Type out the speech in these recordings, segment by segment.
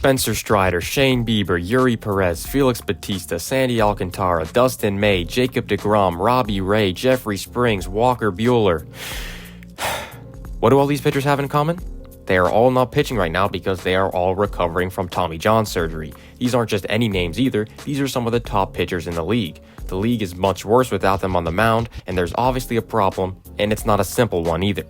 Spencer Strider, Shane Bieber, Yuri Perez, Felix Bautista, Sandy Alcantara, Dustin May, Jacob deGrom, Robbie Ray, Jeffrey Springs, Walker Buehler. What do all these pitchers have in common? They are all not pitching right now because they are all recovering from Tommy John surgery. These aren't just any names either, these are some of the top pitchers in the league. The league is much worse without them on the mound, and there's obviously a problem, and it's not a simple one either.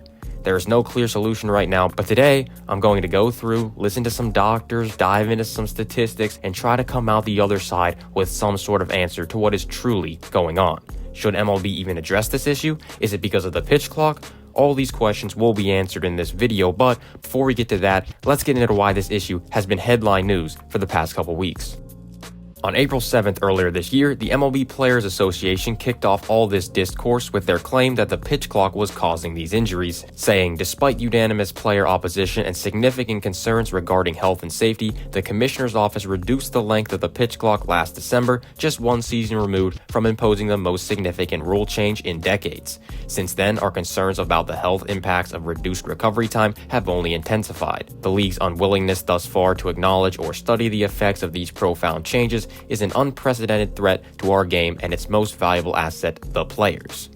There is no clear solution right now, but today, I'm going to go through, listen to some doctors, dive into some statistics, and try to come out the other side with some sort of answer to what is truly going on. Should MLB even address this issue? Is it because of the pitch clock? All these questions will be answered in this video, but before we get to that, let's get into why this issue has been headline news for the past couple weeks. On April 7th earlier this year, the MLB Players Association kicked off all this discourse with their claim that the pitch clock was causing these injuries, saying, despite unanimous player opposition and significant concerns regarding health and safety, the commissioner's office reduced the length of the pitch clock last December, just one season removed from imposing the most significant rule change in decades. Since then, our concerns about the health impacts of reduced recovery time have only intensified. The league's unwillingness thus far to acknowledge or study the effects of these profound changes is an unprecedented threat to our game and its most valuable asset, the players.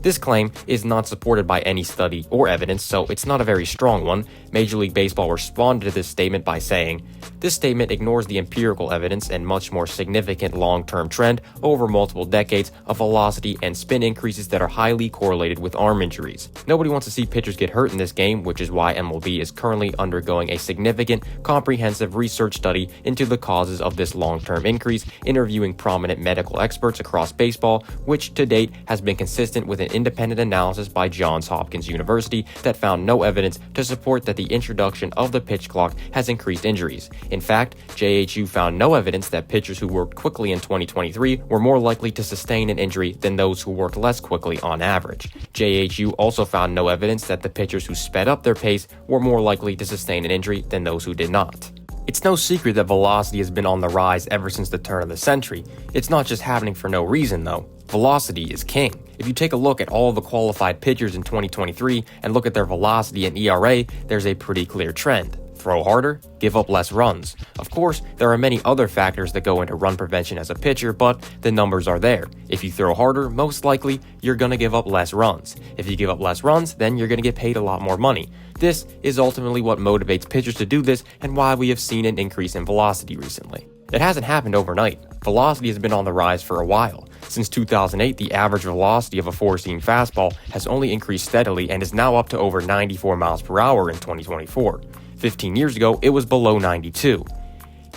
This claim is not supported by any study or evidence, so it's not a very strong one. Major League Baseball responded to this statement by saying, "This statement ignores the empirical evidence and much more significant long-term trend over multiple decades of velocity and spin increases that are highly correlated with arm injuries. Nobody wants to see pitchers get hurt in this game, which is why MLB is currently undergoing a significant, comprehensive research study into the causes of this long-term increase, interviewing prominent medical experts across baseball, which to date has been consistent with an independent analysis by Johns Hopkins University that found no evidence to support that the introduction of the pitch clock has increased injuries. In fact, JHU found no evidence that pitchers who worked quickly in 2023 were more likely to sustain an injury than those who worked less quickly on average. JHU also found no evidence that the pitchers who sped up their pace were more likely to sustain an injury than those who did not." It's no secret that velocity has been on the rise ever since the turn of the century. It's not just happening for no reason though. Velocity is king. If you take a look at all the qualified pitchers in 2023 and look at their velocity and ERA, there's a pretty clear trend. Throw harder, give up less runs. Of course, there are many other factors that go into run prevention as a pitcher, but the numbers are there. If you throw harder, most likely, you're going to give up less runs. If you give up less runs, then you're going to get paid a lot more money. This is ultimately what motivates pitchers to do this and why we have seen an increase in velocity recently. It hasn't happened overnight. Velocity has been on the rise for a while. Since 2008, the average velocity of a four-seam fastball has only increased steadily and is now up to over 94 miles per hour in 2024. 15 years ago, it was below 92.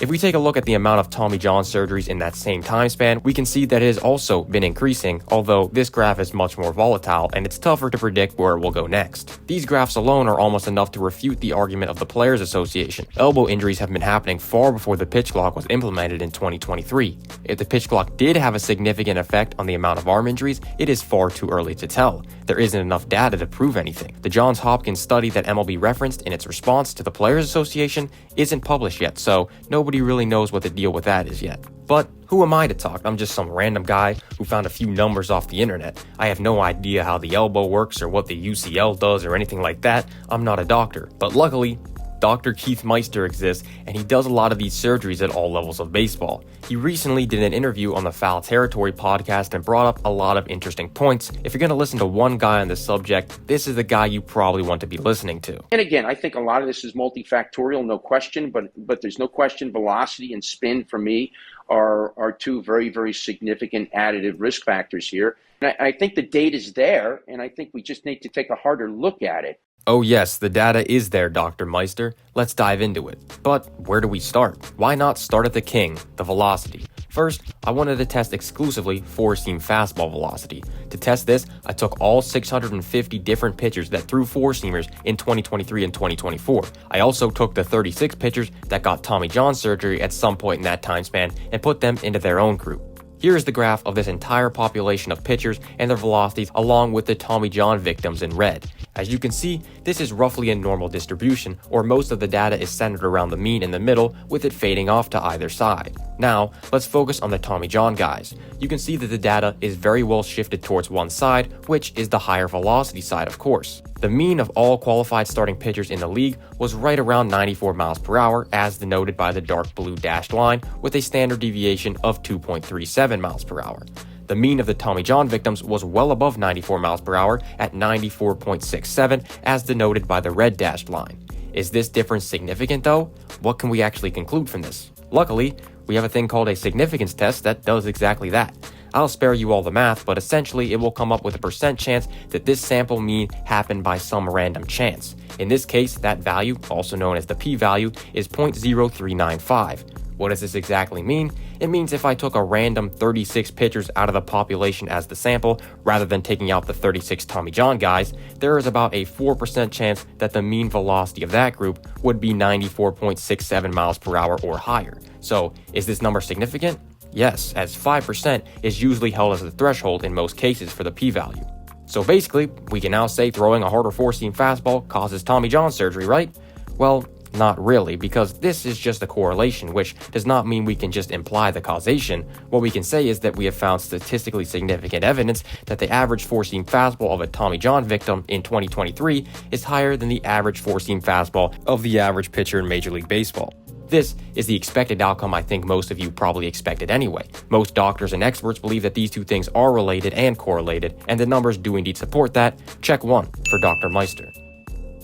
If we take a look at the amount of Tommy John surgeries in that same time span, we can see that it has also been increasing, although this graph is much more volatile and it's tougher to predict where it will go next. These graphs alone are almost enough to refute the argument of the Players Association. Elbow injuries have been happening far before the pitch clock was implemented in 2023. If the pitch clock did have a significant effect on the amount of arm injuries, it is far too early to tell. There isn't enough data to prove anything. The Johns Hopkins study that MLB referenced in its response to the Players Association isn't published yet, so nobody really knows what the deal with that is yet. But who am I to talk? I'm just some random guy who found a few numbers off the internet. I have no idea how the elbow works or what the UCL does or anything like that. I'm not a doctor. But luckily, Dr. Keith Meister exists, and he does a lot of these surgeries at all levels of baseball. He recently did an interview on the Foul Territory podcast and brought up a lot of interesting points. If you're going to listen to one guy on the subject, this is the guy you probably want to be listening to. And again, I think a lot of this is multifactorial, no question, but there's no question velocity and spin for me are two very, very significant additive risk factors here. And I think the data's there, and I think we just need to take a harder look at it. Oh yes, the data is there, Dr. Meister. Let's dive into it. But where do we start? Why not start at the king, the velocity? First, I wanted to test exclusively four-seam fastball velocity. To test this, I took all 650 different pitchers that threw four-seamers in 2023 and 2024. I also took the 36 pitchers that got Tommy John surgery at some point in that time span and put them into their own group. Here is the graph of this entire population of pitchers and their velocities along with the Tommy John victims in red. As you can see, this is roughly a normal distribution, or most of the data is centered around the mean in the middle, with it fading off to either side. Now, let's focus on the Tommy John guys. You can see that the data is very well shifted towards one side, which is the higher velocity side, of course. The mean of all qualified starting pitchers in the league was right around 94 miles per hour, as denoted by the dark blue dashed line, with a standard deviation of 2.37 miles per hour. The mean of the Tommy John victims was well above 94 miles per hour at 94.67, as denoted by the red dashed line. Is this difference significant though? What can we actually conclude from this? Luckily, we have a thing called a significance test that does exactly that. I'll spare you all the math, but essentially it will come up with a percent chance that this sample mean happened by some random chance. In this case, that value, also known as the p-value, is 0.0395. What does this exactly mean? It means if I took a random 36 pitchers out of the population as the sample, rather than taking out the 36 Tommy John guys, there is about a 4% chance that the mean velocity of that group would be 94.67 miles per hour or higher. So, is this number significant? Yes, as 5% is usually held as the threshold in most cases for the p-value. So basically, we can now say throwing a harder four-seam fastball causes Tommy John surgery, right? Well, not really, because this is just a correlation, which does not mean we can just imply the causation. What we can say is that we have found statistically significant evidence that the average four-seam fastball of a Tommy John victim in 2023 is higher than the average four-seam fastball of the average pitcher in Major League Baseball. This is the expected outcome I think most of you probably expected anyway. Most doctors and experts believe that these two things are related and correlated, and the numbers do indeed support that. Check 1 for Dr. Meister.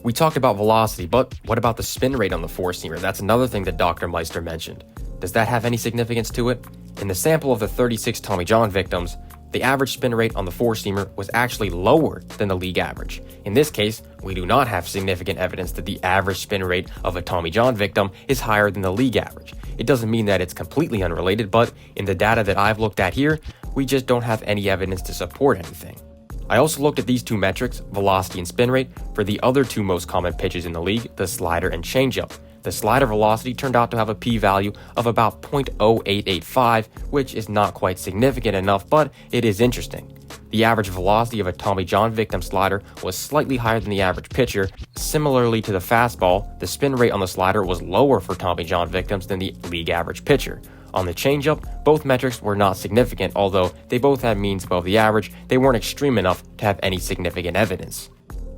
We talked about velocity, but what about the spin rate on the four-seamer? That's another thing that Dr. Meister mentioned. Does that have any significance to it? In the sample of the 36 Tommy John victims, the average spin rate on the four-seamer was actually lower than the league average. In this case, we do not have significant evidence that the average spin rate of a Tommy John victim is higher than the league average. It doesn't mean that it's completely unrelated, but in the data that I've looked at here, we just don't have any evidence to support anything. I also looked at these two metrics, velocity and spin rate, for the other two most common pitches in the league, the slider and changeup. The slider velocity turned out to have a p-value of about 0.0885, which is not quite significant enough, but it is interesting. The average velocity of a Tommy John victim slider was slightly higher than the average pitcher. Similarly to the fastball, the spin rate on the slider was lower for Tommy John victims than the league average pitcher. On the changeup, both metrics were not significant, although they both had means above the average. They weren't extreme enough to have any significant evidence.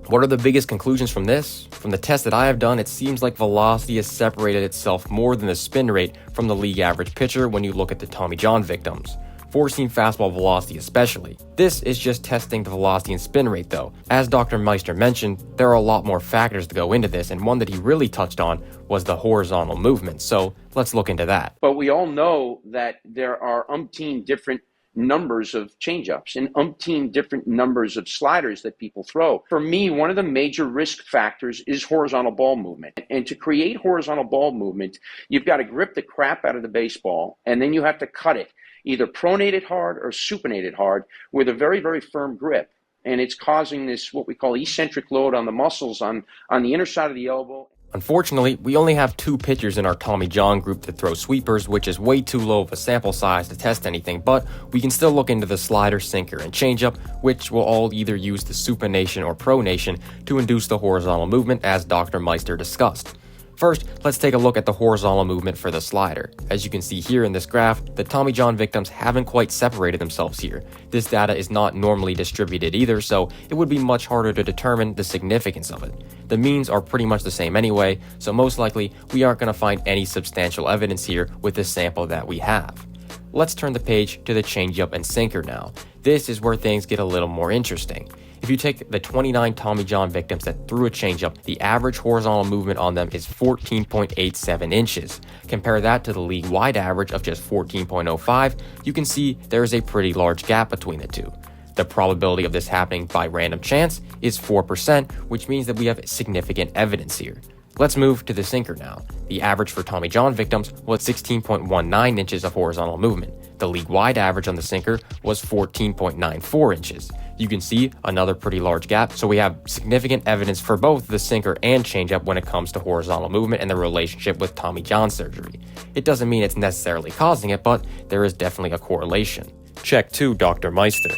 What are the biggest conclusions from this? From the test that I have done, it seems like velocity has separated itself more than the spin rate from the league average pitcher when you look at the Tommy John victims. Four-seam fastball velocity especially. This is just testing the velocity and spin rate though. As Dr. Meister mentioned, there are a lot more factors to go into this, and one that he really touched on was the horizontal movement, so let's look into that. But we all know that there are umpteen different numbers of changeups and umpteen different numbers of sliders that people throw. For me, one of the major risk factors is horizontal ball movement. And to create horizontal ball movement, you've got to grip the crap out of the baseball, and then you have to cut it, either pronate it hard or supinate it hard with a very, very firm grip. And it's causing this, what we call eccentric load on the muscles on the inner side of the elbow. Unfortunately, we only have two pitchers in our Tommy John group that throw sweepers, which is way too low of a sample size to test anything, but we can still look into the slider, sinker, and changeup, which will all either use the supination or pronation to induce the horizontal movement, as Dr. Meister discussed. First, let's take a look at the horizontal movement for the slider. As you can see here in this graph, the Tommy John victims haven't quite separated themselves here. This data is not normally distributed either, so it would be much harder to determine the significance of it. The means are pretty much the same anyway, so most likely we aren't going to find any substantial evidence here with this sample that we have. Let's turn the page to the changeup and sinker now. This is where things get a little more interesting. If you take the 29 Tommy John victims that threw a changeup, the average horizontal movement on them is 14.87 inches. Compare that to the league-wide average of just 14.05, you can see there is a pretty large gap between the two. The probability of this happening by random chance is 4%, which means that we have significant evidence here. Let's move to the sinker now. The average for Tommy John victims was 16.19 inches of horizontal movement. The league-wide average on the sinker was 14.94 inches. You can see another pretty large gap, so we have significant evidence for both the sinker and changeup when it comes to horizontal movement and the relationship with Tommy John surgery. It doesn't mean it's necessarily causing it, but there is definitely a correlation. Check 2, Dr. Meister.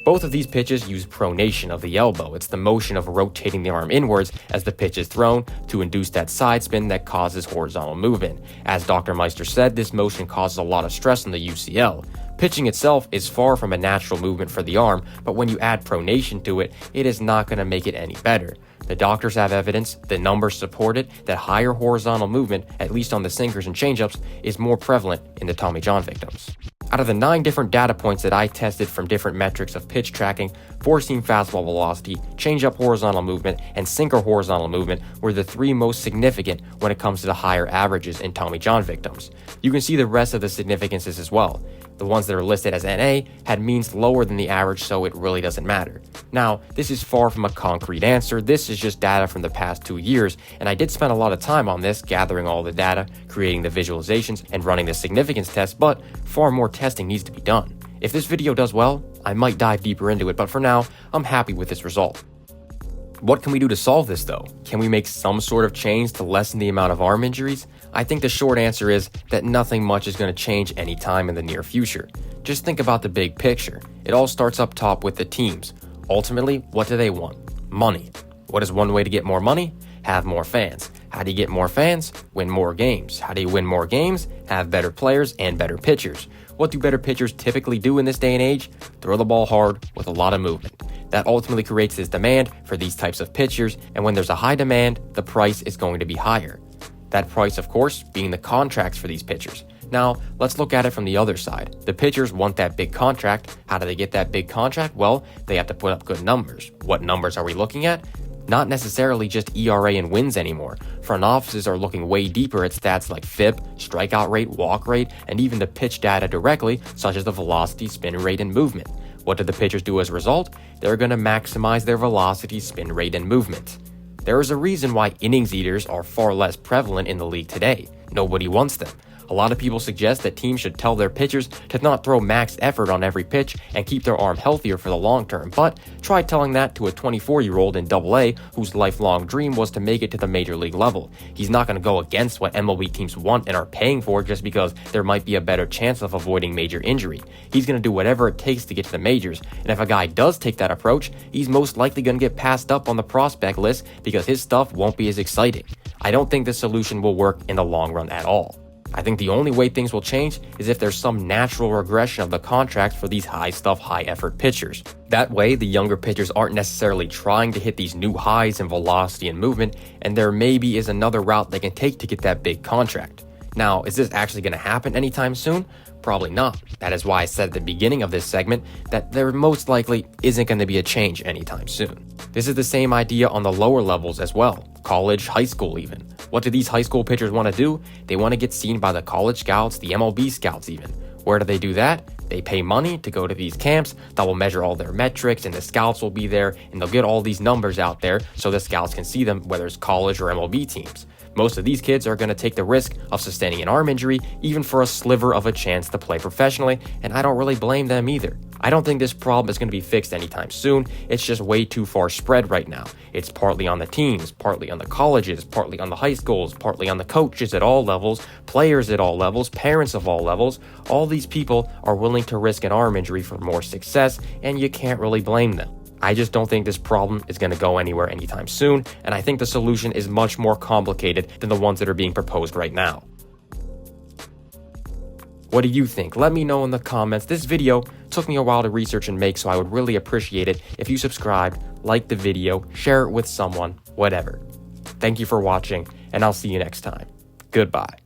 Both of these pitches use pronation of the elbow. It's the motion of rotating the arm inwards as the pitch is thrown to induce that side spin that causes horizontal movement. As Dr. Meister said, this motion causes a lot of stress on the UCL. Pitching itself is far from a natural movement for the arm, but when you add pronation to it, it is not going to make it any better. The doctors have evidence, the numbers support it, that higher horizontal movement, at least on the sinkers and changeups, is more prevalent in the Tommy John victims. Out of the 9 different data points that I tested from different metrics of pitch tracking, four-seam fastball velocity, changeup horizontal movement, and sinker horizontal movement were the 3 most significant when it comes to the higher averages in Tommy John victims. You can see the rest of the significances as well. The ones that are listed as NA had means lower than the average, so it really doesn't matter. Now, this is far from a concrete answer. This is just data from the past 2 years, and I did spend a lot of time on this, gathering all the data, creating the visualizations, and running the significance test, but far more testing needs to be done. If this video does well, I might dive deeper into it, but for now, I'm happy with this result. What can we do to solve this though? Can we make some sort of change to lessen the amount of arm injuries? I think the short answer is that nothing much is going to change anytime in the near future. Just think about the big picture. It all starts up top with the teams. Ultimately, what do they want? Money. What is one way to get more money? Have more fans. How do you get more fans? Win more games. How do you win more games? Have better players and better pitchers. What do better pitchers typically do in this day and age? Throw the ball hard with a lot of movement. That ultimately creates this demand for these types of pitchers, and when there's a high demand, the price is going to be higher. That price, of course, being the contracts for these pitchers. Now, let's look at it from the other side. The pitchers want that big contract. How do they get that big contract? Well, they have to put up good numbers. What numbers are we looking at? Not necessarily just ERA and wins anymore. Front offices are looking way deeper at stats like FIP, strikeout rate, walk rate, and even the pitch data directly, such as the velocity, spin rate, and movement. What do the pitchers do as a result? They're going to maximize their velocity, spin rate, and movement. There is a reason why innings eaters are far less prevalent in the league today. Nobody wants them. A lot of people suggest that teams should tell their pitchers to not throw max effort on every pitch and keep their arm healthier for the long term, but try telling that to a 24-year-old in AA whose lifelong dream was to make it to the major league level. He's not going to go against what MLB teams want and are paying for just because there might be a better chance of avoiding major injury. He's going to do whatever it takes to get to the majors, and if a guy does take that approach, he's most likely going to get passed up on the prospect list because his stuff won't be as exciting. I don't think this solution will work in the long run at all. I think the only way things will change is if there's some natural regression of the contracts for these high effort pitchers. That way, the younger pitchers aren't necessarily trying to hit these new highs in velocity and movement, and there maybe is another route they can take to get that big contract. Now, is this actually going to happen anytime soon? Probably not. That is why I said at the beginning of this segment that there most likely isn't going to be a change anytime soon. This is the same idea on the lower levels as well. College, high school even. What do these high school pitchers want to do? They want to get seen by the college scouts, the MLB scouts even. Where do they do that? They pay money to go to these camps that will measure all their metrics, and the scouts will be there, and they'll get all these numbers out there so the scouts can see them, whether it's college or MLB teams. Most of these kids are going to take the risk of sustaining an arm injury, even for a sliver of a chance to play professionally, and I don't really blame them either. I don't think this problem is going to be fixed anytime soon. It's just way too far spread right now. It's partly on the teams, partly on the colleges, partly on the high schools, partly on the coaches at all levels, players at all levels, parents of all levels. All these people are willing to risk an arm injury for more success, and you can't really blame them. I just don't think this problem is going to go anywhere anytime soon, and I think the solution is much more complicated than the ones that are being proposed right now. What do you think? Let me know in the comments. This video took me a while to research and make, so I would really appreciate it if you subscribed, like the video, share it with someone, whatever. Thank you for watching, and I'll see you next time. Goodbye.